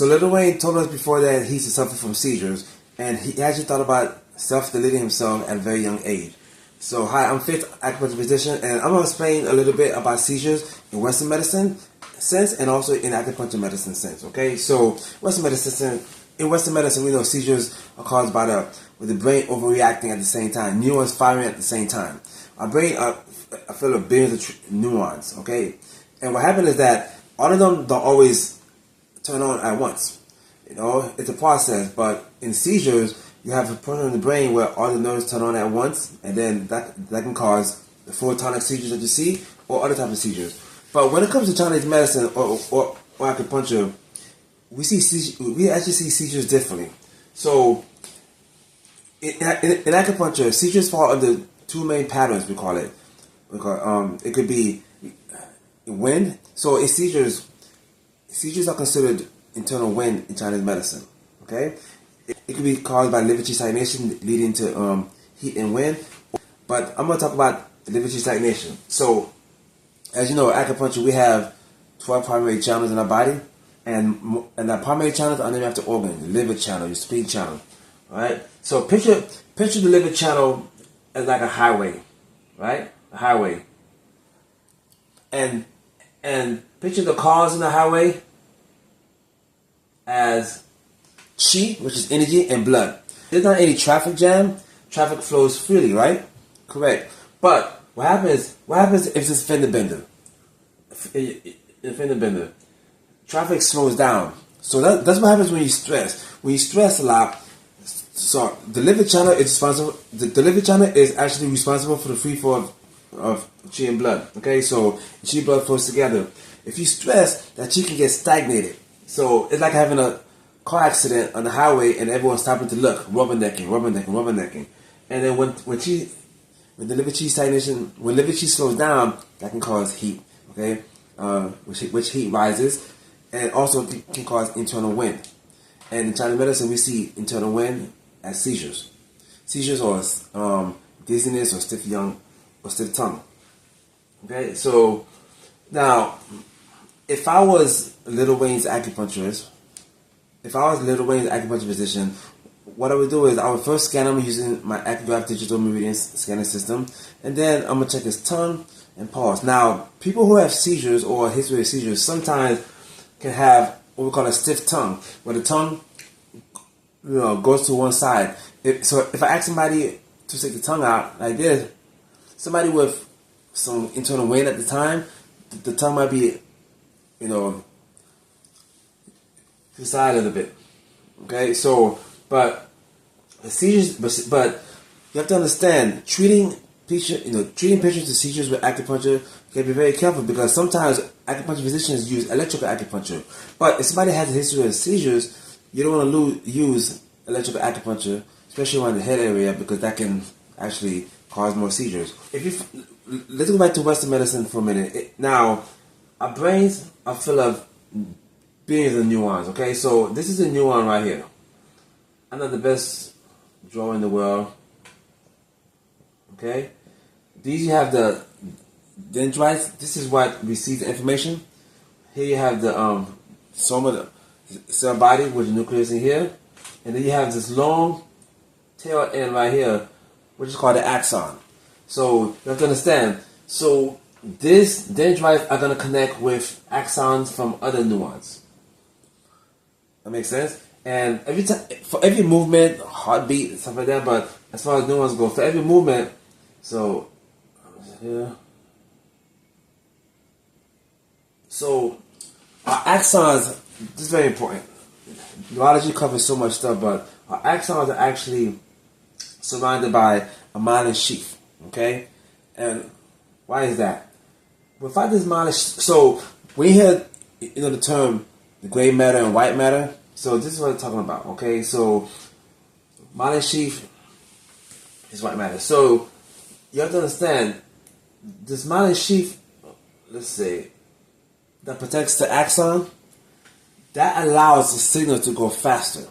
So Lil Wayne told us before that he used to suffer from seizures, and he actually thought about self-deleting himself at a very young age. So hi, I'm Fifth Acupuncture Physician, and I'm going to explain a little bit about seizures in Western medicine sense and also in acupuncture medicine sense. Okay, so in Western medicine, we know seizures are caused by with the brain overreacting at the same time, neurons firing at the same time. Our brain are filled with billions of neurons. Okay, and what happens is that all of them don't always turn on at once. You know, it's a process, but in seizures, you have a portion of the brain where all the nerves turn on at once, and then that can cause the full tonic seizures that you see, or other types of seizures. But when it comes to Chinese medicine or acupuncture, we actually see seizures differently. So in acupuncture, seizures fall under two main patterns. We call it. It could be wind. So in seizures are considered internal wind in Chinese medicine. Okay, it could be caused by liver qi stagnation, leading to heat and wind. But I'm going to talk about liver qi stagnation. So, as you know, acupuncture, we have 12 primary channels in our body, and the primary channels are named after organs: the liver channel, your spleen channel. All right. So picture the liver channel as like a highway, right? A highway. And picture the cars in the highway as qi, which is energy, and blood. There's not any traffic jam. Traffic flows freely, right? Correct. But what happens if it's a fender bender? A fender bender. Traffic slows down. So that's what happens when you stress. When you stress a lot, so the liver channel is responsible. The liver channel is actually responsible for the free flow of qi and blood. Okay, so qi and blood flows together. If you stress, that qi can get stagnated. So it's like having a car accident on the highway and everyone stopping to look, rubbernecking. And then when the liver qi stagnation, when liver qi slows down, that can cause heat. Okay, which heat rises, and also can cause internal wind. And in Chinese medicine, we see internal wind as seizures. Seizures or dizziness or stiff tongue. Okay, so now, if I was Lil Wayne's acupuncturist, if I was Lil Wayne's acupuncture physician, what I would do is I would first scan him using my AccuGraph digital meridian scanning system, and then I'm gonna check his tongue and pulse. Now, people who have seizures or a history of seizures sometimes can have what we call a stiff tongue, where the tongue, goes to one side. If I ask somebody to stick the tongue out like this, somebody with some internal wind at the time, the tongue might be, to the side a little bit. Okay, so but the seizures, but you have to understand, treating patients with seizures with acupuncture, you can be very careful, because sometimes acupuncture physicians use electrical acupuncture. But if somebody has a history of seizures, you don't want to use electrical acupuncture, especially around the head area, because that can actually cause more seizures. Let's go back to Western medicine for a minute. Now, our brains are full of billions of neurons. Okay, so this is a neuron right here. I'm not the best drawer in the world. Okay, these you have the dendrites. This is what receives the information. Here you have the soma, the cell body with the nucleus in here, and then you have this long tail end right here, which is called the axon. So you have to understand. So these dendrites are going to connect with axons from other neurons. That makes sense. And for every movement, heartbeat, stuff like that. But as far as neurons go, for every movement, so here. So our axons, this is very important. Neurology covers so much stuff, but our axons are actually surrounded by a myelin sheath. Okay, and why is that? Without this myelin, so when you hear the term the gray matter and white matter, so this is what I'm talking about. Okay, so myelin sheath is white matter. So you have to understand, this myelin sheath, let's say, that protects the axon, that allows the signal to go faster.